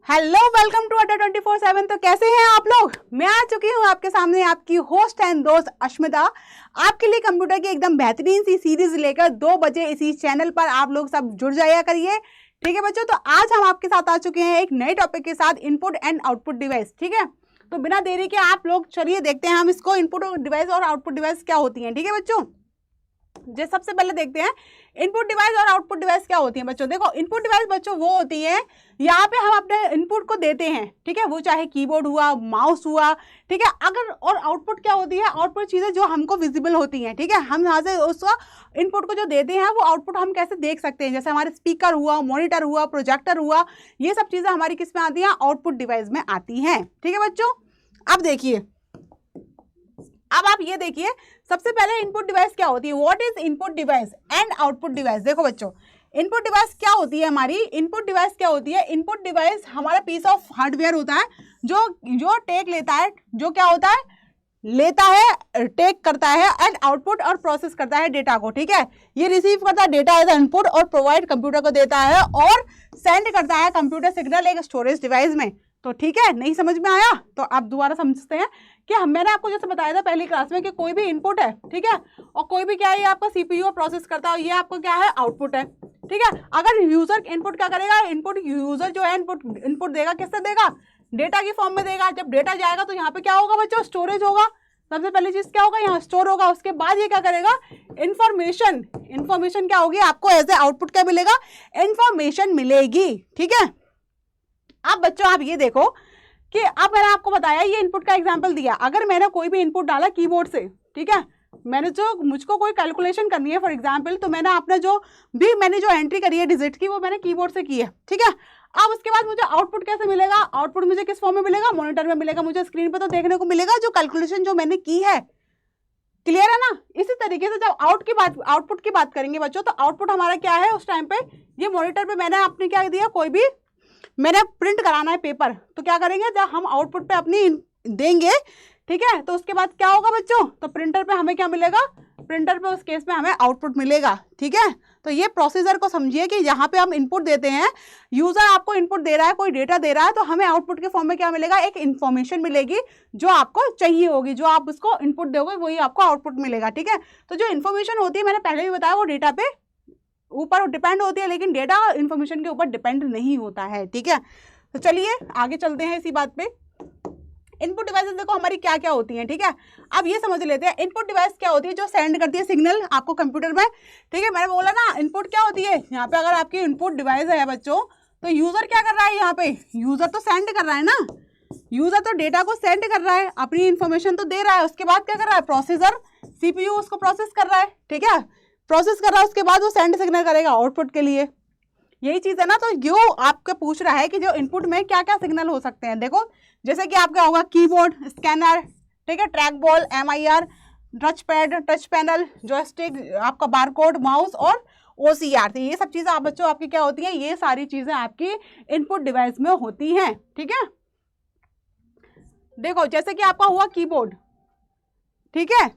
Hello, welcome to अड्डा 24/7। तो कैसे हैं आप लोग? मैं आ चुकी हूँ आपके सामने, आपकी होस्ट एंड दोस्त अश्मिता, आपके लिए कंप्यूटर की एकदम बेहतरीन सी सीरीज लेकर 2 बजे इसी चैनल पर आप लोग सब जुड़ जाया करिए। ठीक है बच्चों, तो आज हम आपके साथ आ चुके हैं एक नए टॉपिक के साथ, इनपुट एंड आउटपुट डिवाइस। ठीक है, तो बिना देरी के आप लोग चलिए देखते हैं हम इसको, इनपुट डिवाइस और आउटपुट डिवाइस क्या होती है। ठीक है बच्चों, जो सबसे पहले देखते हैं इनपुट डिवाइस और आउटपुट डिवाइस क्या होती है। बच्चों देखो, इनपुट डिवाइस बच्चों वो होती है, यहाँ पे हम अपने इनपुट को देते हैं, ठीक है, वो चाहे कीबोर्ड हुआ, माउस हुआ, ठीक है। अगर और आउटपुट क्या होती है, आउटपुट चीजें जो हमको विजिबल होती हैं, ठीक है, हम यहाँ से उसका इनपुट को जो देते हैं वो आउटपुट हम कैसे देख सकते हैं, जैसे हमारे स्पीकर हुआ, मॉनिटर हुआ, प्रोजेक्टर हुआ, ये सब चीजें हमारी किस में आती हैं, आउटपुट डिवाइस में आती हैं। ठीक है बच्चों, अब देखिए, अब आप ये देखिए, सबसे पहले इनपुट डिवाइस क्या होती है, what is input device and output device. देखो बच्चों, इनपुट डिवाइस क्या होती है हमारी, इनपुट डिवाइस क्या होती है, इनपुट डिवाइस हमारा पीस ऑफ हार्डवेयर होता है जो टेक लेता है, जो क्या होता है, लेता है, टेक करता है, एंड आउटपुट और प्रोसेस करता है डेटा को। ठीक है, ये रिसीव करता है डेटा एज इनपुट और प्रोवाइड कंप्यूटर को देता है और सेंड करता है कंप्यूटर सिग्नल एक स्टोरेज डिवाइस में। तो ठीक है, नहीं समझ में आया तो आप दोबारा समझते हैं कि मैंने आपको जैसे बताया था पहली क्लास में कि कोई भी इनपुट है, ठीक है, और कोई भी क्या है, ये आपका सीपीयू प्रोसेस करता है, ये आपको क्या है, आउटपुट है। ठीक है, अगर यूजर इनपुट क्या करेगा, इनपुट यूजर जो है इनपुट देगा, किससे देगा, डेटा की फॉर्म में देगा। जब डेटा जाएगा तो यहाँ पे क्या होगा बच्चों, स्टोरेज होगा। सबसे पहली चीज क्या होगा, यहाँ स्टोर होगा। उसके बाद ये क्या करेगा, इंफॉर्मेशन क्या होगी, आपको एज ए आउटपुट क्या मिलेगा, इंफॉर्मेशन मिलेगी। ठीक है, अब बच्चों आप ये देखो कि अब मैंने आपको बताया, ये इनपुट का एग्जांपल दिया, अगर मैंने कोई भी इनपुट डाला कीबोर्ड से, ठीक है, मुझको कोई कैलकुलेशन करनी है फॉर एग्जांपल, तो मैंने जो एंट्री करी है डिजिट की, वो मैंने कीबोर्ड से की है। ठीक है, अब उसके बाद मुझे आउटपुट कैसे मिलेगा, आउटपुट मुझे किस फॉर्म में मिलेगा, मॉनिटर में मिलेगा, मुझे स्क्रीन पर तो देखने को मिलेगा जो कैलकुलेशन जो मैंने की है। क्लियर है ना? इसी तरीके से जब आउटपुट की बात करेंगे बच्चों, तो आउटपुट हमारा क्या है, उस टाइम पे ये मॉनिटर पे मैंने आपने क्या दिया, कोई भी मैंने प्रिंट कराना है पेपर, तो क्या करेंगे, जब हम आउटपुट पे अपनी देंगे, ठीक है, तो उसके बाद क्या होगा बच्चों, तो प्रिंटर पे हमें क्या मिलेगा, प्रिंटर पे उस केस में हमें आउटपुट मिलेगा। ठीक है, तो ये प्रोसीजर को समझिए कि यहाँ पे हम इनपुट देते हैं, यूजर आपको इनपुट दे रहा है, कोई डेटा दे रहा है, तो हमें आउटपुट के फॉर्म में क्या मिलेगा, एक इन्फॉर्मेशन मिलेगी जो आपको चाहिए होगी, जो आप उसको इनपुट दोगे वही आपको आउटपुट मिलेगा। ठीक है, तो जो इन्फॉर्मेशन होती है, मैंने पहले भी बताया, वो डेटा पे ऊपर डिपेंड होती है, लेकिन डेटा इन्फॉर्मेशन के ऊपर डिपेंड नहीं होता है। ठीक है, तो चलिए आगे चलते हैं इसी बात पे। इनपुट डिवाइसेस देखो हमारी क्या क्या होती हैं। ठीक है, अब ये समझ लेते हैं इनपुट डिवाइस क्या होती है, जो सेंड करती है सिग्नल आपको कंप्यूटर में। ठीक है, मैंने बोला ना इनपुट क्या होती है, यहाँ पे अगर आपकी इनपुट डिवाइस है बच्चों, तो यूजर क्या कर रहा है, यहाँ पे यूजर तो सेंड कर रहा है ना, यूजर तो डेटा को सेंड कर रहा है, अपनी इन्फॉर्मेशन तो दे रहा है, उसके बाद क्या कर रहा है, प्रोसेसर सीपीयू उसको प्रोसेस कर रहा है। ठीक है, प्रोसेस कर रहा है, उसके बाद वो सेंड सिग्नल करेगा आउटपुट के लिए। यही चीज है ना, तो जो आपका पूछ रहा है कि जो इनपुट में क्या क्या सिग्नल हो सकते हैं, देखो जैसे कि आपका होगा कीबोर्ड, स्कैनर, ठीक है, track ball, MIR, touch pad, touch panel, joystick, आपका बारकोड, माउस और OCR। तो ये सब चीजें आप बच्चों आपकी क्या होती हैं, ये सारी चीजें आपकी इनपुट डिवाइस में होती हैं। ठीक है, देखो जैसे कि आपका हुआ कीबोर्ड, ठीक है,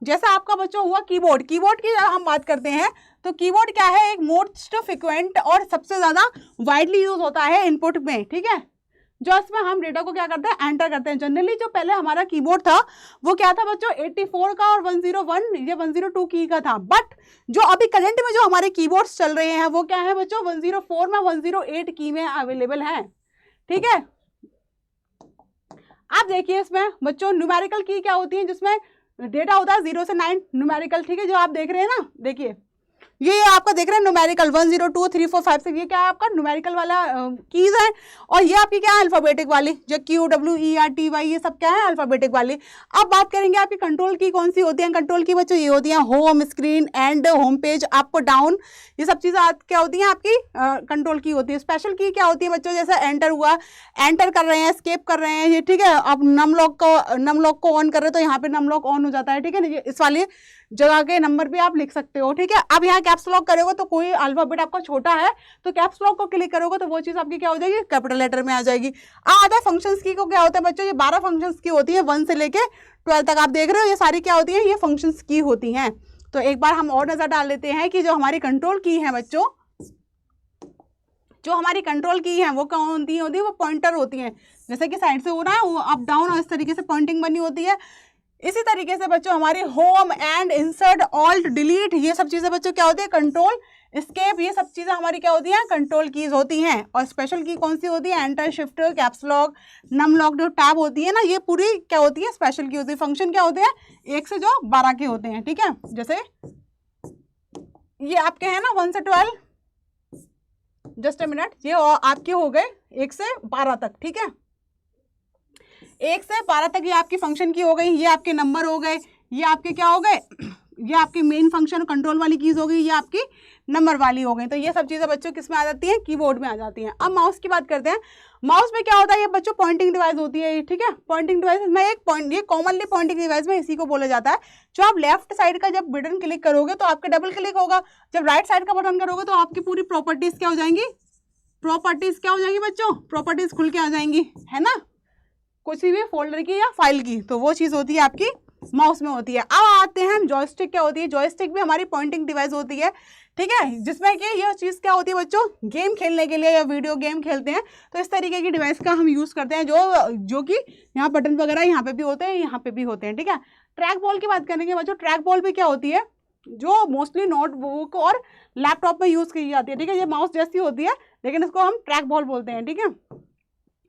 जैसा आपका बच्चों हुआ कीबोर्ड की हम बात करते हैं, तो कीबोर्ड क्या है, एक मोस्ट फ्रिक्वेंट और सबसे ज्यादा वाइडली यूज होता है इनपुट में। ठीक है, जो इसमें हम डेटा को क्या करते हैं, एंटर करते हैं। जनरली जो पहले हमारा कीबोर्ड था वो क्या था बच्चों, 84 का और 101 या 102 की का था, बट जो अभी करंट में जो हमारे कीबोर्ड्स चल रहे हैं वो क्या है बच्चों, 104 में 108 की में अवेलेबल है। ठीक है, आप देखिए इसमें बच्चों न्यूमेरिकल की क्या होती है, जिसमें डेटा होता है 0 से 9 न्यूमेरिकल। ठीक है, जो आप देख रहे हैं ना, देखिए ये आपका देख रहे हैं न्यूमेरिकल 1 0 2 3 4 5 6, ये क्या है आपका न्यूमेरिकल वाला कीज है, और ये आपकी क्या है, अल्फाबेटिक वाली, जो QWERTY, ये सब क्या है, अल्फाबेटिक वाली। अब बात करेंगे आपकी कंट्रोल की कौन सी होती है, कंट्रोल की बच्चों ये होती है home, screen, and, home page, आपको डाउन, ये सब चीजें क्या होती हैं आपकी कंट्रोल की होती है। स्पेशल की क्या होती है बच्चों, जैसे एंटर हुआ, एंटर कर रहे हैं, स्केप कर रहे हैं, ये ठीक है, आप नम लॉक को ऑन कर रहे हो तो यहाँ पे नम लॉक ऑन हो जाता है। ठीक है, इस वाली जगह के नंबर भी आप लिख सकते हो। ठीक है, अब यहाँ कैप्स लॉक करोगे तो कोई अल्फाबेट आपका छोटा है तो कैप्स लॉक को क्लिक करोगे तो वो चीज आपकी क्या हो जाएगी, कैपिटल लेटर में आ जाएगी। आता है फंक्शंस की को, क्या होता है बच्चों, ये 12 फंक्शंस की होती है, 1 से लेके 12 तक आप देख रहे हो, ये सारी क्या होती है, ये फंक्शंस की होती हैं। तो एक बार हम और नजर डाल लेते हैं कि जो हमारी कंट्रोल की है बच्चों, जो हमारी कंट्रोल की है वो कौन होती है, वो पॉइंटर होती है, जैसे कि साइड से हो रहा है वो अप डाउन और इस तरीके से पॉइंटिंग बनी होती है। इसी तरीके से बच्चों हमारे home and insert alt delete ये सब चीज़ें बच्चों क्या होती है, कंट्रोल एस्केप ये सब चीज़ें हमारी क्या होती हैं, कंट्रोल कीज होती हैं। और स्पेशल की कौन सी होती है, enter, shift, caps lock, num lock जो टैब होती है ना, ये पूरी क्या होती है, स्पेशल की होती है। फंक्शन क्या होते हैं, 1 से जो 12 के होते हैं, ठीक है। जैसे ये आपके हैं ना 1 से 12, जस्ट अ मिनट, ये आपके हो गए 1 से 12 तक, ठीक है। 1 से 12 तक ये आपकी फंक्शन की हो गई, ये आपके नंबर हो गए, ये आपके क्या हो गए, ये आपकी मेन फंक्शन कंट्रोल वाली कीज हो गई, ये आपकी नंबर वाली हो गई। तो ये सब चीज़ें बच्चों किस में आ जाती हैं, कीबोर्ड में आ जाती हैं। अब माउस की बात करते हैं। माउस में क्या होता है, ये बच्चों पॉइंटिंग डिवाइस होती है, ठीक है। पॉइंटिंग डिवाइस में एक पॉइंट, ये कॉमनली पॉइंटिंग डिवाइस में इसी को बोला जाता है। जो आप लेफ्ट साइड का जब बटन क्लिक करोगे तो आपके डबल क्लिक होगा, जब राइट साइड का बटन करोगे तो आपकी पूरी प्रॉपर्टीज क्या हो जाएंगी, प्रॉपर्टीज क्या हो जाएंगी बच्चों, प्रॉपर्टीज खुल के आ जाएंगी, है ना, किसी भी फोल्डर की या फाइल की। तो वो चीज़ होती है आपकी माउस में होती है। अब आते हैं हम जॉयस्टिक क्या होती है, जॉयस्टिक भी हमारी पॉइंटिंग डिवाइस होती है, ठीक है, जिसमें कि ये चीज़ क्या होती है बच्चों, गेम खेलने के लिए या वीडियो गेम खेलते हैं तो इस तरीके की डिवाइस का हम यूज़ करते हैं, जो कि यहाँ बटन वगैरह यहाँ पे भी होते हैं, यहाँ पे भी होते हैं, ठीक है। ट्रैक बॉल की बात करेंगे बच्चों, ट्रैक बॉल भी क्या होती है, जो मोस्टली नोटबुक और लैपटॉप में यूज़ की जाती है, ठीक है। ये माउस जैसी होती है लेकिन इसको हम ट्रैक बॉल बोलते हैं, ठीक है।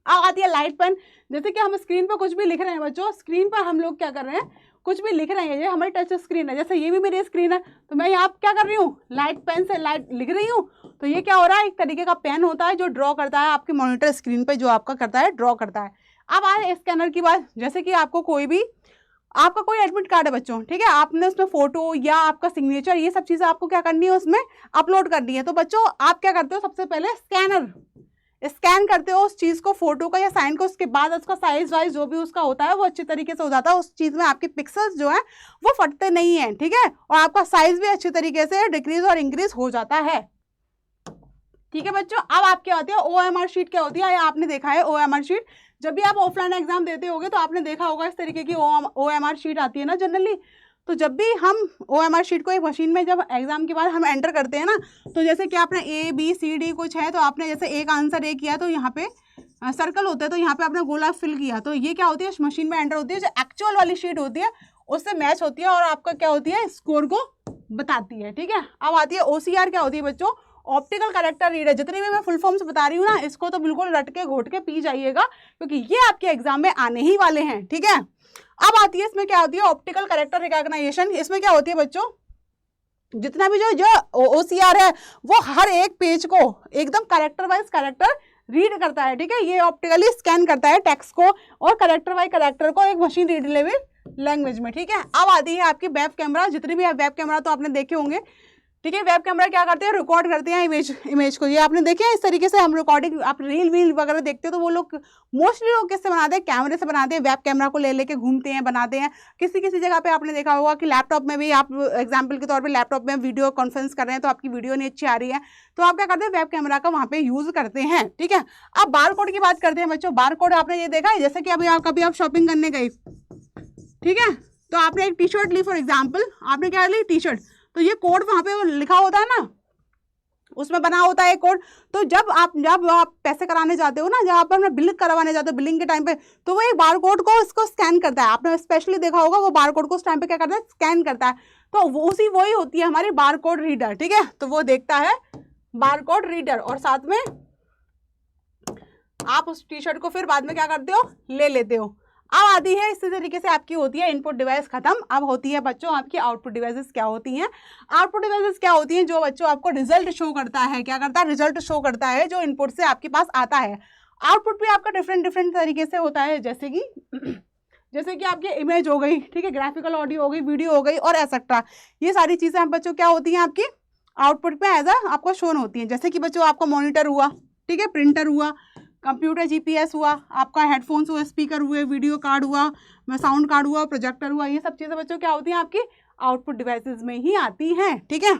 अब आती है लाइट पेन, जैसे कि हम स्क्रीन पर कुछ भी लिख रहे हैं बच्चों, स्क्रीन पर हम लोग क्या कर रहे हैं, कुछ भी लिख रहे हैं, ये हमारी टच स्क्रीन है, जैसे ये भी मेरी स्क्रीन है, तो मैं यहाँ क्या कर रही हूँ, लाइट पेन से लाइट लिख रही हूँ। तो ये क्या हो रहा है, एक तरीके का पेन होता है जो ड्रॉ करता है आपके मॉनिटर स्क्रीन पे, जो आपका करता है ड्रॉ करता है। अब आए स्कैनर की बात, जैसे कि आपको कोई भी, आपका कोई एडमिट कार्ड है बच्चों, ठीक है, आपने उसमें फोटो या आपका सिग्नेचर ये सब चीज़ें आपको क्या करनी है, उसमें अपलोड करनी है। तो बच्चों आप क्या करते हो, सबसे पहले स्कैन करते हो उस चीज़ को, फोटो का या साइन को, उसके बाद उसका साइज वाइज जो भी उसका होता है वो अच्छे तरीके से हो जाता है, उस चीज़ में आपके पिक्सल्स जो है वो फटते नहीं हैं, ठीक है, और आपका साइज भी अच्छे तरीके से डिक्रीज और इंक्रीज हो जाता है, ठीक है बच्चों। अब आपके आते हैं OMR शीट क्या होती है, या आपने देखा है OMR शीट, जब भी आप ऑफलाइन एग्जाम देते होगे तो आपने देखा होगा इस तरीके की OMR शीट आती है ना जनरली। तो जब भी हम OMR शीट को एक मशीन में जब एग्जाम के बाद हम एंटर करते हैं ना, तो जैसे कि आपने ABCD कुछ है, तो आपने जैसे एक आंसर ए किया तो यहाँ पे सर्कल होते हैं, तो यहाँ पे आपने गोला फिल किया, तो ये क्या होती है, मशीन में एंटर होती है, जो एक्चुअल वाली शीट होती है उससे मैच होती है और आपका क्या होती है, स्कोर को बताती है, ठीक है। अब आती है OCR क्या होती है बच्चों, ऑप्टिकल कैरेक्टर रीडर। जितनी भी मैं फुल फॉर्म्स बता रही हूँ ना, इसको तो बिल्कुल रट के घोट के पी जाइएगा, क्योंकि ये आपके एग्जाम में आने ही वाले हैं, ठीक है। अब आती है इसमें क्या होती है, ऑप्टिकल कैरेक्टर रिकॉग्नाइजेशन। इसमें क्या होती है बच्चों, जितना भी जो OCR है वो हर एक पेज को एकदम कैरेक्टर वाइज कैरेक्टर रीड करता है, ठीक है। ये ऑप्टिकली स्कैन करता है टेक्स्ट को और कैरेक्टर वाइज कैरेक्टर को एक मशीन रीडेबल लैंग्वेज में, ठीक है। अब आती है आपकी वेब कैमरा। जितनी भी वेब कैमरा तो आपने देखे होंगे, ठीक है। वेब कैमरा क्या करते हैं, रिकॉर्ड करते हैं इमेज को। ये आपने देखे इस तरीके से हम रिकॉर्डिंग, आप रील वील वगैरह देखते हो तो वो लोग मोस्टली लोग किससे बनाते हैं, कैमरे से बनाते हैं। वेब कैमरा को ले लेके घूमते हैं, बनाते हैं। किसी किसी जगह पे आपने देखा होगा कि लैपटॉप में भी, आप एग्जाम्पल के तौर पर लैपटॉप में वीडियो कॉन्फ्रेंस कर रहे हैं तो आपकी वीडियो नहीं अच्छी आ रही है, तो आप क्या करते हैं, वेब कैमरा का वहाँ पे यूज करते हैं, ठीक है। अब बार कोड की बात करते हैं बच्चों। बार कोड आपने ये देखा है, जैसे कि कभी आप शॉपिंग करने गए, ठीक है, तो आपने एक टी शर्ट ली, फॉर एग्जाम्पल आपने क्या ली, टी शर्ट, तो ये कोड वहाँ पे लिखा होता है ना, उसमें बना होता है कोड। तो जब आप पैसे कराने जाते हो ना, जब आप अपना बिल करवाने जाते हो बिलिंग के टाइम पे, तो वो एक बार कोड को इसको स्कैन करता है। आपने स्पेशली देखा होगा वो बार कोड को उस टाइम पे क्या करता है, स्कैन करता है। तो वो वही होती है हमारी बार कोड रीडर, ठीक है। तो वो देखता है बार कोड रीडर, और साथ में आप उस टी शर्ट को फिर बाद में क्या करते हो, ले लेते हो। अब आती है इसी तरीके से आपकी होती है इनपुट डिवाइस खत्म। अब होती है बच्चों आपकी आउटपुट डिवाइसेस क्या होती हैं। आउटपुट डिवाइसेस क्या होती हैं, जो बच्चों आपको रिजल्ट शो करता है, क्या करता है, रिजल्ट शो करता है जो इनपुट से आपके पास आता है। आउटपुट भी आपका डिफरेंट तरीके से होता है, जैसे कि आपकी इमेज हो गई, ठीक है, ग्राफिकल ऑडियो हो गई, वीडियो हो गई और एसेट्रा। ये सारी चीज़ें हम बच्चों क्या होती हैं आपकी आउटपुट पे एज आपको शोन होती हैं। जैसे कि बच्चों आपका मॉनिटर हुआ, ठीक है, प्रिंटर हुआ, कंप्यूटर GPS हुआ, आपका हेडफोन्स हुआ, स्पीकर हुए, वीडियो कार्ड हुआ, साउंड कार्ड हुआ, प्रोजेक्टर हुआ, ये सब चीज़ें बच्चों क्या होती हैं आपकी आउटपुट डिवाइसेस में ही आती हैं, ठीक है।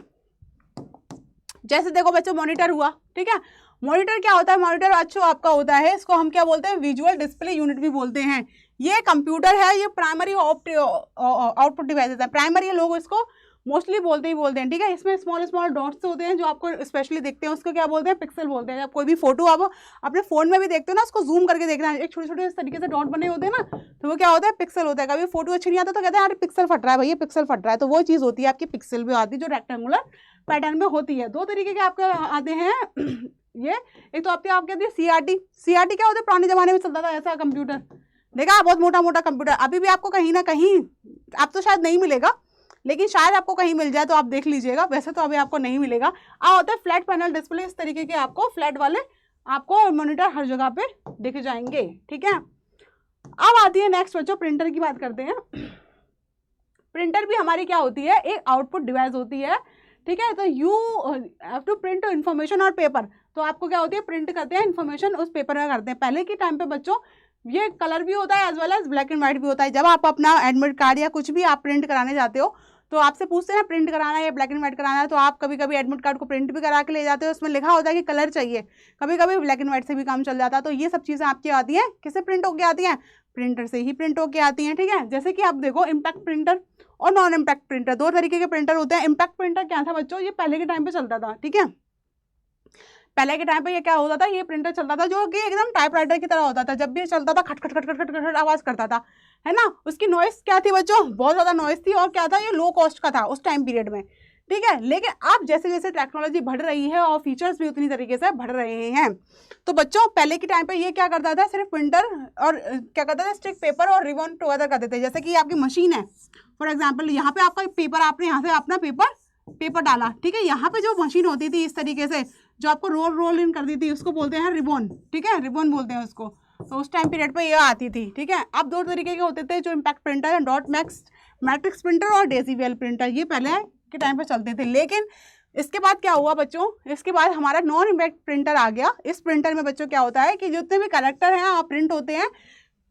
जैसे देखो बच्चों मॉनिटर हुआ, ठीक है, मॉनिटर क्या होता है, मॉनिटर अच्छो आपका होता है, इसको हम क्या बोलते हैं, विजुअल डिस्प्ले यूनिट भी बोलते हैं। ये कंप्यूटर है, ये प्राइमरी आउटपुट डिवाइसेस है। प्राइमरी लोग इसको मोस्टली बोलते ही बोलते हैं, ठीक है। इसमें स्मॉल स्मॉल डॉट्स होते हैं जो आपको स्पेशली दिखते हैं, उसको क्या बोलते हैं, पिक्सल बोलते हैं। जब कोई भी फोटो आप अपने फोन में भी देखते हो ना, उसको जूम करके देखना, एक छोटे छोटे इस तरीके से डॉट बने होते हैं ना, तो वो क्या होता है, पिक्सल होता है। कभी फोटो अच्छी नहीं आता तो कहते हैं यार पिक्सल फट रहा है भैया, पिक्सल फट रहा है, तो वो चीज़ होती है आपकी पिक्सल भी आती है, जो रेक्टेंगुलर पैटर्न में होती है। 2 तरीके के आपके आते हैं ये, एक तो आपके आती है CRT। CRT क्या होता है, पुराने जमाने में चलता था ऐसा कंप्यूटर, देखा, बहुत मोटा मोटा कंप्यूटर। अभी भी आपको कहीं ना कहीं, आप तो शायद नहीं मिलेगा, लेकिन शायद आपको कहीं मिल जाए तो आप देख लीजिएगा, वैसे तो अभी आपको नहीं मिलेगा। होता है फ्लैट पैनल डिस्प्ले, इस तरीके के आपको फ्लैट वाले आपको मॉनिटर हर जगह पे दिख जाएंगे, ठीक है। अब आती है नेक्स्ट बच्चों, प्रिंटर की बात करते हैं। प्रिंटर भी हमारी क्या होती है, एक आउटपुट डिवाइस होती है, ठीक है। तो you have to print information और पेपर, तो आपको क्या होती है, प्रिंट करते हैं इन्फॉर्मेशन, उस पेपर में करते हैं। पहले के टाइम पे बच्चों ये कलर भी होता है as well as black and white भी होता है। जब आप अपना एडमिट कार्ड या कुछ भी आप प्रिंट कराने जाते हो तो आपसे पूछते हैं ना प्रिंट कराना है या ब्लैक एंड व्हाइट कराना है, तो आप कभी कभी एडमिट कार्ड को प्रिंट भी करा के ले जाते हो, उसमें लिखा होता है कि कलर चाहिए, कभी कभी ब्लैक एंड व्हाइट से भी काम चल जाता है। तो ये सब चीज़ें आपकी आती हैं, किससे प्रिंट होकर आती हैं, प्रिंटर से ही प्रिंट होकर आती हैं, ठीक है। जैसे कि आप देखो इम्पैक्ट प्रिंटर और नॉन इम्पैक्ट प्रिंटर, 2 तरीके के प्रिंटर होते हैं। इम्पैक्ट प्रिंटर क्या था बच्चों, ये पहले के टाइम पे चलता था, ठीक है। पहले के टाइम पे ये क्या होता था, ये प्रिंटर चलता था जो कि एकदम टाइपराइटर की तरह होता था। जब भी ये चलता था खट खट खट खट खट खट आवाज करता था, है ना। उसकी नॉइस क्या थी बच्चों, बहुत ज़्यादा नॉइस थी, और क्या था, ये लो कॉस्ट का था उस टाइम पीरियड में, ठीक है। लेकिन अब जैसे जैसे टेक्नोलॉजी बढ़ रही है और फीचर्स भी उतनी तरीके से बढ़ रहे हैं, तो बच्चों पहले के टाइम पे ये क्या करता था, सिर्फ प्रिंटर और क्या करता था, स्टिक पेपर और रिबन टुगेदर करते थे। जैसे कि आपकी मशीन है, फॉर एग्जाम्पल यहाँ पे आपका पेपर, आपने यहाँ से अपना पेपर डाला, ठीक है। यहाँ पे जो मशीन होती थी इस तरीके से जो आपको रोल इन कर दी थी, उसको बोलते हैं रिबन, ठीक है, रिबन बोलते हैं उसको। तो उस टाइम पीरियड पे ये आती थी, ठीक है। अब 2 तरीके के होते थे जो इम्पैक्ट प्रिंटर है, डॉट मैट्रिक्स प्रिंटर और डेसिबल प्रिंटर, ये पहले के टाइम पे चलते थे। लेकिन इसके बाद क्या हुआ बच्चों, इसके बाद हमारा नॉन इम्पैक्ट प्रिंटर आ गया। इस प्रिंटर में बच्चों क्या होता है कि जितने भी करेक्टर हैं आप प्रिंट होते हैं,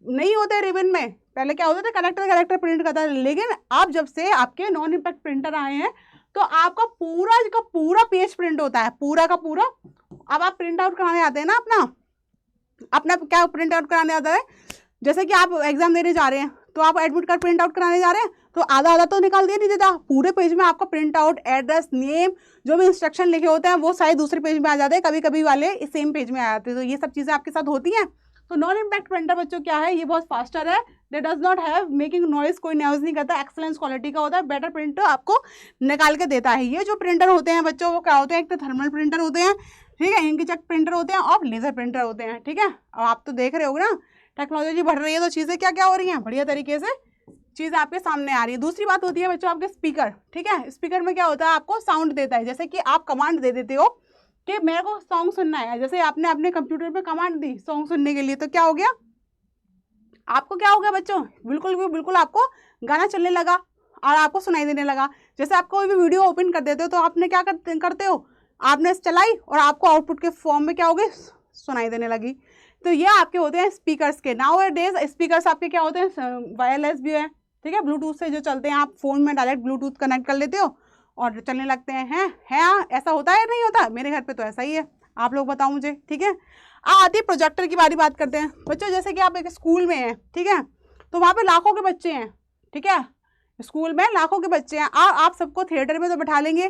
नहीं होते रिबन में, पहले क्या होता था करेक्टर प्रिंट करता है। लेकिन अब जब से आपके नॉन इम्पैक्ट प्रिंटर आए हैं तो आपका पूरा का पूरा पेज प्रिंट होता है, पूरा का पूरा। अब आप प्रिंट आउट कराने आते हैं ना, अपना क्या प्रिंट आउट कराने आता है, जैसे कि आप एग्जाम देने जा रहे हैं तो आप एडमिट कार्ड प्रिंट आउट कराने जा रहे हैं, तो आधा तो निकाल दिया नहीं देता, पूरे पेज में आपका प्रिंट आउट, एड्रेस, नेम, जो भी इंस्ट्रक्शन लिखे होते हैं वो सारे दूसरे पेज में आ जाते हैं, कभी कभी वाले इस सेम पेज में आ जाते हैं। तो ये सब चीज़ें आपके साथ होती हैं। तो नॉन इम्पैक्ट प्रिंटर बच्चों क्या है, ये बहुत फास्टर है, दे does not have making noise, कोई नॉइज नहीं करता, एक्सलेंस क्वालिटी का होता है, बेटर प्रिंट आपको निकाल के देता है। ये जो प्रिंटर होते हैं बच्चों वो क्या होते हैं, एक तो थर्मल प्रिंटर होते हैं, ठीक है, इंकजेट प्रिंटर होते हैं और लेजर प्रिंटर होते हैं, ठीक है। अब आप तो देख रहे हो ना टेक्नोलॉजी बढ़ रही है तो चीज़ें क्या क्या हो रही हैं, बढ़िया तरीके से चीज़ आपके सामने आ रही है। दूसरी बात होती है बच्चों आपके स्पीकर, ठीक है। स्पीकर में क्या होता है, आपको साउंड देता है। जैसे कि आप कमांड दे देते हो कि मेरे को सॉन्ग सुनना है, जैसे आपने अपने कंप्यूटर पे कमांड दी सॉन्ग सुनने के लिए, तो क्या हो गया, आपको क्या हो गया बच्चों, बिल्कुल आपको गाना चलने लगा और आपको सुनाई देने लगा। जैसे आप कोई भी वीडियो ओपन कर देते हो तो आपने क्या करते हो, आपने चलाई और आपको आउटपुट के फॉर्म में क्या हो गई, सुनाई देने लगी। तो ये आपके होते हैं स्पीकर्स के। नाउ डेज स्पीकर्स आपके क्या होते हैं, वायरलेस भी है, ठीक है, ब्लूटूथ से जो चलते हैं, आप फोन में डायरेक्ट ब्लूटूथ कनेक्ट कर लेते हो और चलने लगते हैं। ऐसा होता है नहीं होता, मेरे घर पे तो ऐसा ही है, आप लोग बताओ मुझे, ठीक है। आती है प्रोजेक्टर की बात करते हैं बच्चों। जैसे कि आप एक स्कूल में हैं, ठीक है, तो वहाँ पे लाखों के बच्चे हैं, ठीक है, स्कूल में लाखों के बच्चे हैं, आप सबको थिएटर में तो बैठा लेंगे,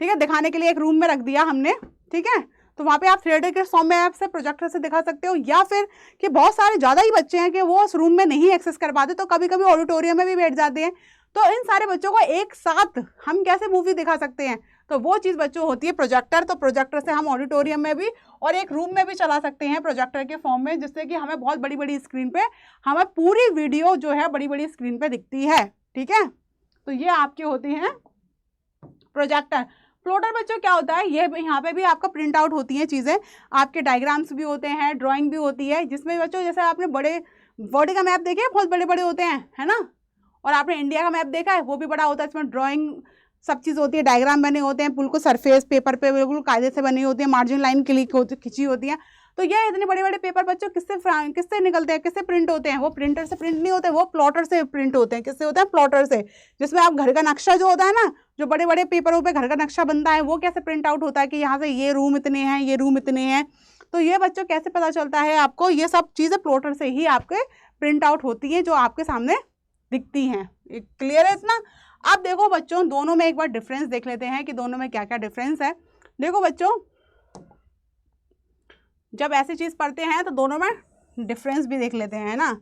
ठीक है, दिखाने के लिए एक रूम में रख दिया हमने, ठीक है, तो वहाँ पे आप थिएटर के फॉर्म में आप से प्रोजेक्टर से दिखा सकते हो। या फिर कि बहुत सारे ज़्यादा ही बच्चे हैं कि वो उस रूम में नहीं एक्सेस कर पाते, तो कभी कभी ऑडिटोरियम में भी बैठ जाते हैं, तो इन सारे बच्चों को एक साथ हम कैसे मूवी दिखा सकते हैं, तो वो चीज़ बच्चों होती है प्रोजेक्टर। तो प्रोजेक्टर से हम ऑडिटोरियम में भी और एक रूम में भी चला सकते हैं प्रोजेक्टर के फॉर्म में, जिससे कि हमें बहुत बड़ी बड़ी स्क्रीन पे हमें पूरी वीडियो जो है बड़ी बड़ी स्क्रीन पे दिखती है, ठीक है। तो ये आपके होते हैं प्रोजेक्टर। प्लॉटर बच्चों क्या होता है, ये यहाँ पे भी आपका प्रिंट आउट होती हैं चीज़ें, आपके डायग्राम्स भी होते हैं, ड्राइंग भी होती है, जिसमें बच्चों जैसे आपने बड़े बॉडी का मैप देखे, बहुत बड़े बड़े होते हैं, है ना, और आपने इंडिया का मैप देखा है, वो भी बड़ा होता है, इसमें ड्राइंग सब चीज़ होती है, डायग्राम बने होते हैं, बिल्कुल सरफेस पेपर पे बिल्कुल कायदे से बनी होती है, मार्जिन लाइन खिंची होती है। तो ये इतने बड़े बड़े पेपर बच्चों किससे निकलते हैं, किससे प्रिंट होते हैं, वो प्रिंटर से प्रिंट नहीं होते, वो प्लॉटर से प्रिंट होते हैं। किससे होते हैं, प्लॉटर से, जिसमें आप घर का नक्शा जो होता है ना, जो बड़े बड़े पेपरों पे घर का नक्शा बनता है, वो कैसे प्रिंट आउट होता है कि यहाँ से ये रूम इतने हैं, ये रूम इतने हैं। तो ये बच्चों कैसे पता चलता है आपको, ये सब चीज़ें प्लॉटर से ही आपके प्रिंट आउट होती हैं, जो आपके सामने दिखती हैं। क्लियर है इतना। अब देखो बच्चों, दोनों में एक बार डिफरेंस देख लेते हैं कि दोनों में क्या क्या डिफरेंस है। देखो बच्चों, जब ऐसी चीज पढ़ते हैं तो दोनों में डिफरेंस भी देख लेते हैं, है ना।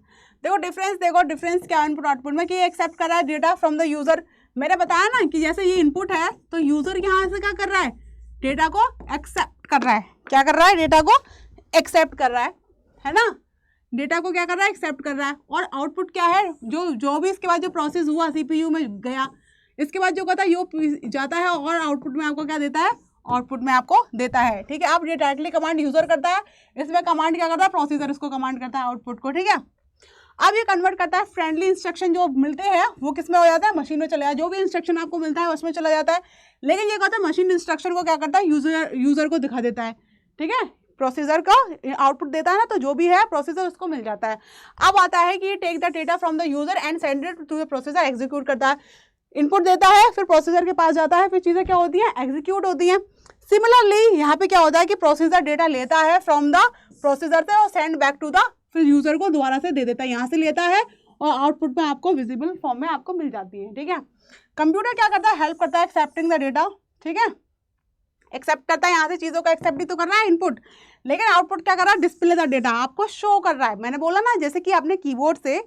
देखो डिफरेंस, देखो डिफरेंस क्या है इनपुट आउटपुट में, कि ये एक्सेप्ट कर रहा है डेटा फ्रॉम द यूजर। मैंने बताया ना कि जैसे ये इनपुट है तो यूजर यहाँ से क्या कर रहा है, डेटा को एक्सेप्ट कर रहा है। क्या कर रहा है, डेटा को एक्सेप्ट कर रहा है ना। डेटा को क्या कर रहा है, एक्सेप्ट कर रहा है। और आउटपुट क्या है, जो भी इसके बाद जो प्रोसेस हुआ सीपीयू में गया, इसके बाद जो कहता है ये जाता है और आउटपुट में आपको क्या देता है, आउटपुट में आपको देता है। ठीक है, अब ये डायरेक्टली कमांड यूजर करता है, इसमें कमांड क्या करता है, प्रोसेसर इसको कमांड करता है आउटपुट को। ठीक है, अब ये कन्वर्ट करता है, फ्रेंडली इंस्ट्रक्शन जो मिलते हैं वो किस में हो जाता है, मशीन में चला जाता है। जो भी इंस्ट्रक्शन आपको मिलता है उसमें चला जाता है। लेकिन ये कहता है मशीन इंस्ट्रक्शन को क्या करता है, यूजर को दिखा देता है। ठीक है, प्रोसेसर का आउटपुट देता है ना, तो जो भी है प्रोसेसर उसको मिल जाता है। अब आता है कि take the data from the user and send it to the processor, execute करता है। इनपुट देता है, फिर प्रोसेसर के पास जाता है, फिर चीज़ें क्या होती हैं, एग्जीक्यूट होती हैं। सिमिलरली यहाँ पे क्या होता है कि प्रोसेसर डेटा लेता है फ्रॉम द प्रोसेसर से और सेंड बैक टू द, फिर यूजर को दोबारा से दे देता है। यहाँ से लेता है और आउटपुट में आपको विजिबल फॉर्म में आपको मिल जाती है। ठीक है, कंप्यूटर क्या करता है, हेल्प करता है एक्सेप्टिंग द डेटा। ठीक है, एक्सेप्ट करता है, यहाँ से चीज़ों को एक्सेप्ट भी तो कर रहा है इनपुट, लेकिन आउटपुट क्या कर रहा है, डिस्प्ले द डेटा, आपको शो कर रहा है। मैंने बोला ना, जैसे कि आपने कीबोर्ड से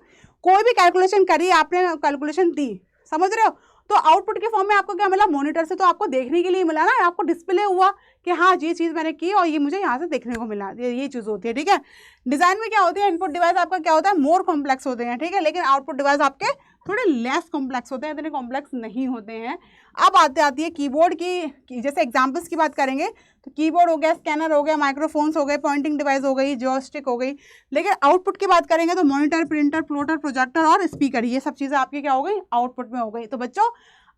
कोई भी कैलकुलेशन करी, आपने कैलकुलेशन दी, समझ रहे हो, तो आउटपुट के फॉर्म में आपको क्या मिला, मॉनिटर से तो आपको देखने के लिए मिला ना, आपको डिस्प्ले हुआ कि हाँ ये चीज़ मैंने की और ये मुझे यहाँ से देखने को मिला, ये चीज़ होती है। ठीक है, डिज़ाइन में क्या होती है, इनपुट डिवाइस आपका क्या होता है, मोर कॉम्प्लेक्स होते हैं। ठीक है, लेकिन आउटपुट डिवाइस आपके थोड़े लेस कॉम्प्लेक्स होते हैं, इतने कॉम्प्लेक्स नहीं होते हैं। अब आती है कीबोर्ड की जैसे एग्जांपल्स की बात करेंगे तो कीबोर्ड हो गया, स्कैनर हो गया, माइक्रोफोन्स हो गए, पॉइंटिंग डिवाइस हो गई, जॉयस्टिक हो गई। लेकिन आउटपुट की बात करेंगे तो मॉनिटर, प्रिंटर, प्लॉटर, प्रोजेक्टर और स्पीकर, ये सब चीज़ें आपकी क्या हो गई, आउटपुट में हो गई। तो बच्चों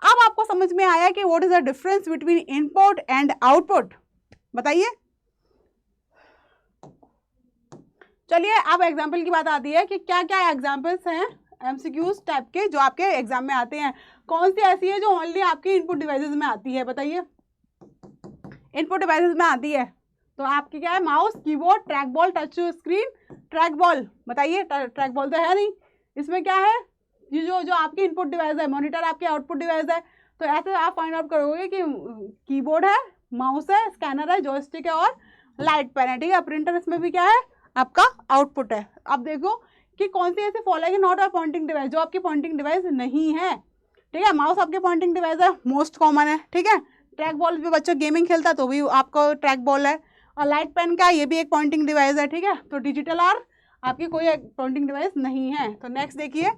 अब आपको समझ में आया कि what is the difference between input and output, बताइए। चलिए अब एग्जाम्पल की बात आती है कि क्या क्या एग्जाम्पल्स हैं एमसीक्यूज टाइप के जो आपके एग्जाम में आते हैं। कौन सी ऐसी है जो ओनली आपकी इनपुट डिवाइसेस में आती है, बताइए। इनपुट डिवाइसेस में आती है तो आपकी क्या है, mouse, keyboard, track ball, touch screen, track ball, बताइए। ट्रैक बॉल तो है नहीं, इसमें क्या है, ये जो आपकी इनपुट डिवाइस है, मॉनिटर आपकी आउटपुट डिवाइस है। तो ऐसे आप फाइंड आउट करोगे कि कीबोर्ड है, माउस है, स्कैनर है, जॉयस्टिक है और लाइट पेन है। ठीक है, प्रिंटर इसमें भी क्या है, आपका आउटपुट है। अब देखो कि कौन सी ऐसे following not a pointing device, जो आपकी पॉइंटिंग डिवाइस नहीं है। ठीक है, माउस आपके पॉइंटिंग डिवाइस है, मोस्ट कॉमन है। ठीक है, ट्रैक बॉल भी बच्चों गेमिंग खेलता तो भी आपको ट्रैक बॉल है, और लाइट पेन का ये भी एक पॉइंटिंग डिवाइस है। ठीक है, तो डिजिटल और आपकी कोई पॉइंटिंग डिवाइस नहीं है। तो नेक्स्ट देखिए,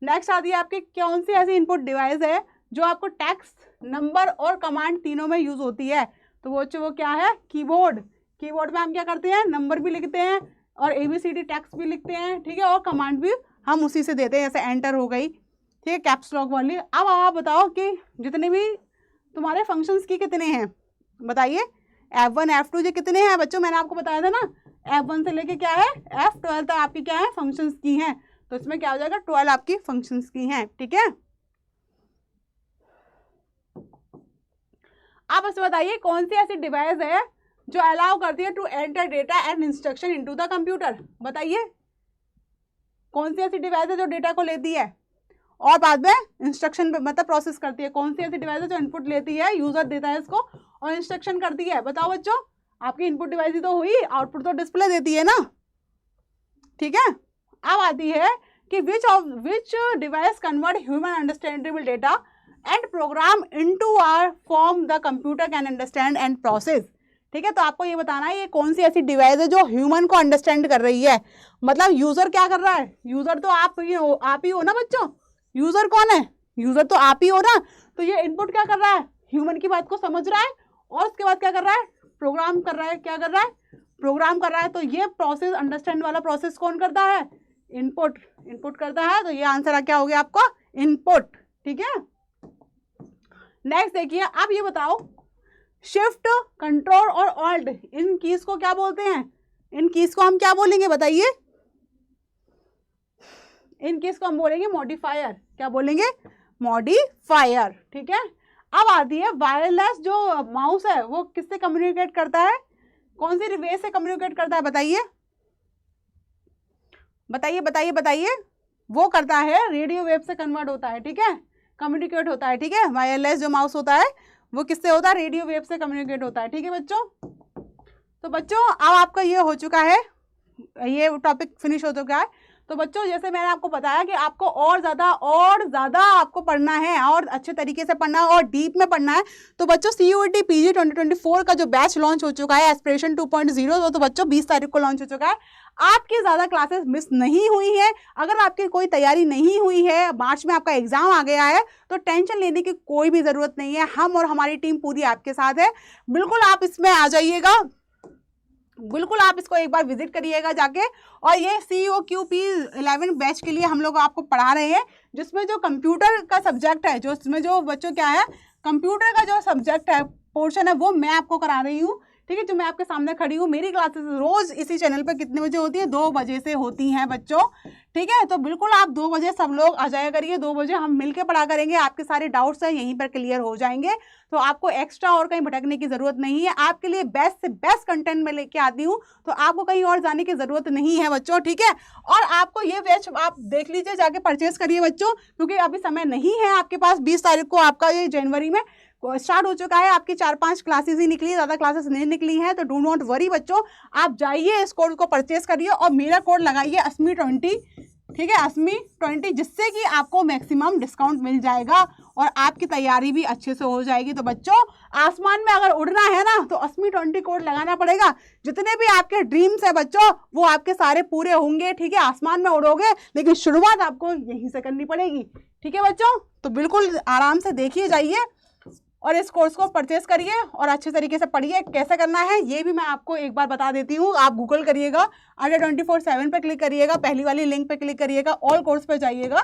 नेक्स्ट आती है आपकी कौन सी ऐसी इनपुट डिवाइस है जो आपको टेक्स्ट, नंबर और कमांड तीनों में यूज होती है। तो वो क्या है, कीबोर्ड। कीबोर्ड में हम क्या करते हैं, नंबर भी लिखते हैं और ABCD टेक्स्ट भी लिखते हैं। ठीक है, और कमांड भी हम उसी से देते हैं, जैसे एंटर हो गई। ठीक है, कैप्स लॉक वाली। अब आप बताओ कि जितने भी तुम्हारे फंक्शंस की कितने हैं, बताइए। F1 F2 ये कितने हैं बच्चों, मैंने आपको बताया था ना, F1 से लेके क्या है F12 तक आपकी क्या है, फंक्शंस की हैं। तो इसमें क्या हो जाएगा, 12 आपकी फंक्शंस की हैं। ठीक है, आप बस बताइए कौन सी ऐसी डिवाइस है जो अलाउ करती है to enter data and instruction into the computer, बताइए। कौन सी ऐसी डिवाइस है जो डेटा को लेती है और बाद में इंस्ट्रक्शन मतलब प्रोसेस करती है। कौन सी ऐसी डिवाइस है जो इनपुट लेती है, यूजर देता है इसको और इंस्ट्रक्शन करती है, बताओ बच्चों। आपकी इनपुट डिवाइस ही तो हुई, आउटपुट तो डिस्प्ले देती है ना। ठीक है, अब आती है कि which device convert human understandable data and program into our form the computer can understand and process. ठीक है, तो आपको ये बताना है ये कौन सी ऐसी डिवाइस है जो ह्यूमन को अंडरस्टैंड कर रही है। मतलब यूजर क्या कर रहा है, यूजर तो आप ही हो ना बच्चों। यूजर कौन है, यूजर तो आप ही हो ना। तो ये इनपुट क्या कर रहा है, ह्यूमन की बात को समझ रहा है और उसके बाद क्या कर रहा है, प्रोग्राम कर रहा है। क्या कर रहा है, प्रोग्राम कर रहा है। तो ये प्रोसेस, अंडरस्टैंड वाला प्रोसेस कौन करता है, इनपुट करता है। तो ये आंसर क्या हो गया आपका, इनपुट। ठीक है, नेक्स्ट देखिए, आप ये बताओ शिफ्ट, कंट्रोल और ऑल्ट, इन कीज को क्या बोलते हैं, इन कीज को हम क्या बोलेंगे, बताइए। इन कीज को हम बोलेंगे मॉडिफायर। क्या बोलेंगे, मॉडिफायर। ठीक है, अब आती है वायरलेस जो माउस है वो किससे कम्युनिकेट करता है, कौन सी वेव से कम्युनिकेट करता है, बताइए बताइए बताइए बताइए। वो करता है रेडियो वेव से कन्वर्ट होता है। ठीक है, कम्युनिकेट होता है, ठीक है। वायरलेस जो माउस होता है वो किससे होता है, रेडियो वेव से कम्युनिकेट होता है, ठीक है बच्चों। तो बच्चों अब आपका ये हो चुका है, ये टॉपिक फिनिश हो चुका है। तो बच्चों जैसे मैंने आपको बताया कि आपको और ज़्यादा आपको पढ़ना है और अच्छे तरीके से पढ़ना है और डीप में पढ़ना है। तो बच्चों CUET PG 2024 का जो बैच लॉन्च हो चुका है एस्पिरेशन 2.0, तो बच्चों 20 तारीख को लॉन्च हो चुका है। आपकी ज़्यादा क्लासेस मिस नहीं हुई है। अगर आपकी कोई तैयारी नहीं हुई है, मार्च में आपका एग्जाम आ गया है, तो टेंशन लेने की कोई भी ज़रूरत नहीं है। हम और हमारी टीम पूरी आपके साथ है। बिल्कुल आप इसमें आ जाइएगा, बिल्कुल आप इसको एक बार विजिट करिएगा जाके। और ये COQP 11 बैच के लिए हम लोग आपको पढ़ा रहे हैं, जिसमें जो कंप्यूटर का सब्जेक्ट है, जो इसमें जो बच्चों क्या है, कंप्यूटर का जो सब्जेक्ट है, पोर्शन है, वो मैं आपको करा रही हूँ, ठीक है। जो मैं आपके सामने खड़ी हूँ, मेरी क्लासेस रोज इसी चैनल पर कितने बजे होती है, 2 बजे से होती हैं बच्चों, ठीक है। तो बिल्कुल आप 2 बजे सब लोग आ जाया करिए, 2 बजे हम मिलकर पढ़ा करेंगे, आपके सारे डाउट्स हैं यहीं पर क्लियर हो जाएंगे। तो आपको एक्स्ट्रा और कहीं भटकने की जरूरत नहीं है। आपके लिए बेस्ट से बेस्ट कंटेंट में लेके आती हूँ, तो आपको कहीं और जाने की जरूरत नहीं है बच्चों, ठीक है। और आपको ये बैच आप देख लीजिए, जाके परचेज करिए बच्चों, क्योंकि अभी समय नहीं है आपके पास। 20 तारीख को आपका ये जनवरी में स्टार्ट हो चुका है, आपकी 4-5 क्लासेस ही निकली, ज़्यादा क्लासेस नहीं निकली हैं। तो डू नॉट वरी बच्चों, आप जाइए इस कोड को परचेज करिए और मेरा कोड लगाइए ASMI20, ठीक है, ASMI20, जिससे कि आपको मैक्सिमम डिस्काउंट मिल जाएगा और आपकी तैयारी भी अच्छे से हो जाएगी। तो बच्चों आसमान में अगर उड़ना है ना, तो ASMI20 कोड लगाना पड़ेगा। जितने भी आपके ड्रीम्स है बच्चों, वो आपके सारे पूरे होंगे, ठीक है। आसमान में उड़ोगे, लेकिन शुरुआत आपको यहीं से करनी पड़ेगी, ठीक है बच्चों। तो बिल्कुल आराम से देखिए जाइए और इस कोर्स को परचेस करिए और अच्छे तरीके से पढ़िए। कैसे करना है ये भी मैं आपको एक बार बता देती हूँ। आप गूगल करिएगा, IIT 24/7 पे क्लिक करिएगा, पहली वाली लिंक पे क्लिक करिएगा, ऑल कोर्स पे जाइएगा,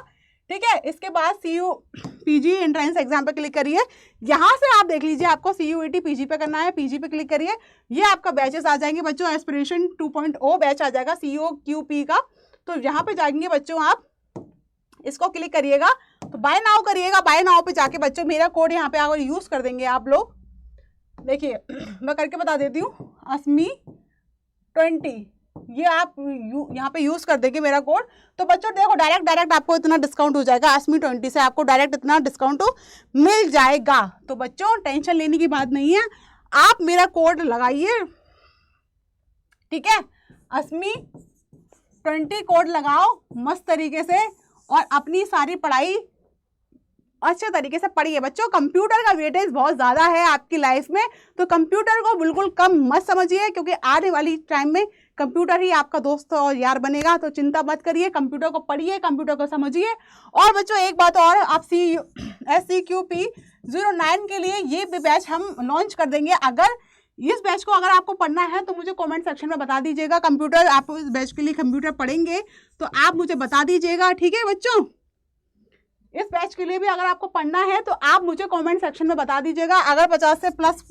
ठीक है। इसके बाद CUPG एंट्रेंस एग्जाम पे क्लिक करिए। यहाँ से आप देख लीजिए, आपको CUET PG पे करना है, PG पे क्लिक करिए, ये आपका बैचेस आ जाएंगे बच्चों। एस्पिरेशन 2.0 बैच आ जाएगा COQP का। तो यहाँ पे जाएंगे बच्चों, आप इसको क्लिक करिएगा, तो बाय नाउ करिएगा। बाय नाउ पे जाके बच्चों मेरा कोड यहाँ पे अगर यूज कर देंगे आप लोग, देखिए मैं करके बता देती हूँ, ASMI20, ये आप यहाँ पे यूज कर देंगे मेरा कोड, तो बच्चों देखो डायरेक्ट आपको इतना डिस्काउंट हो जाएगा। ASMI20 से आपको डायरेक्ट इतना डिस्काउंट मिल जाएगा। तो बच्चों टेंशन लेने की बात नहीं है, आप मेरा कोड लगाइए, ठीक है। ASMI20 कोड लगाओ मस्त तरीके से और अपनी सारी पढ़ाई अच्छे तरीके से पढ़िए बच्चों। कंप्यूटर का वेटेज बहुत ज़्यादा है आपकी लाइफ में, तो कंप्यूटर को बिल्कुल कम मत समझिए, क्योंकि आने वाली टाइम में कंप्यूटर ही आपका दोस्त और यार बनेगा। तो चिंता मत करिए, कंप्यूटर को पढ़िए, कंप्यूटर को समझिए। और बच्चों एक बात और, आप SCQP 09 के लिए ये बैच हम लॉन्च कर देंगे। अगर इस बैच को अगर आपको पढ़ना है तो मुझे कमेंट सेक्शन में बता दीजिएगा। कंप्यूटर आप इस बैच के लिए कंप्यूटर पढ़ेंगे तो आप मुझे बता दीजिएगा, ठीक है बच्चों। इस बैच के लिए भी अगर आपको पढ़ना है तो आप मुझे कमेंट सेक्शन में बता दीजिएगा। अगर 50 से प्लस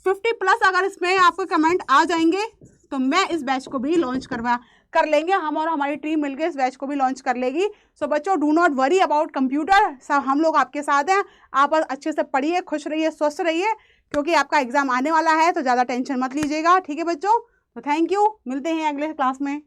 50 प्लस अगर इसमें आपको कमेंट आ जाएंगे तो मैं इस बैच को भी लॉन्च कर लेंगे। हम और हमारी टीम मिलकर इस बैच को भी लॉन्च कर लेगी। सो बच्चों do not worry about computer, सब हम लोग आपके साथ हैं। आप अच्छे से पढ़िए, खुश रहिए, स्वस्थ रहिए, क्योंकि आपका एग्जाम आने वाला है, तो ज़्यादा टेंशन मत लीजिएगा, ठीक है बच्चों। तो थैंक यू, मिलते हैं अगले क्लास में।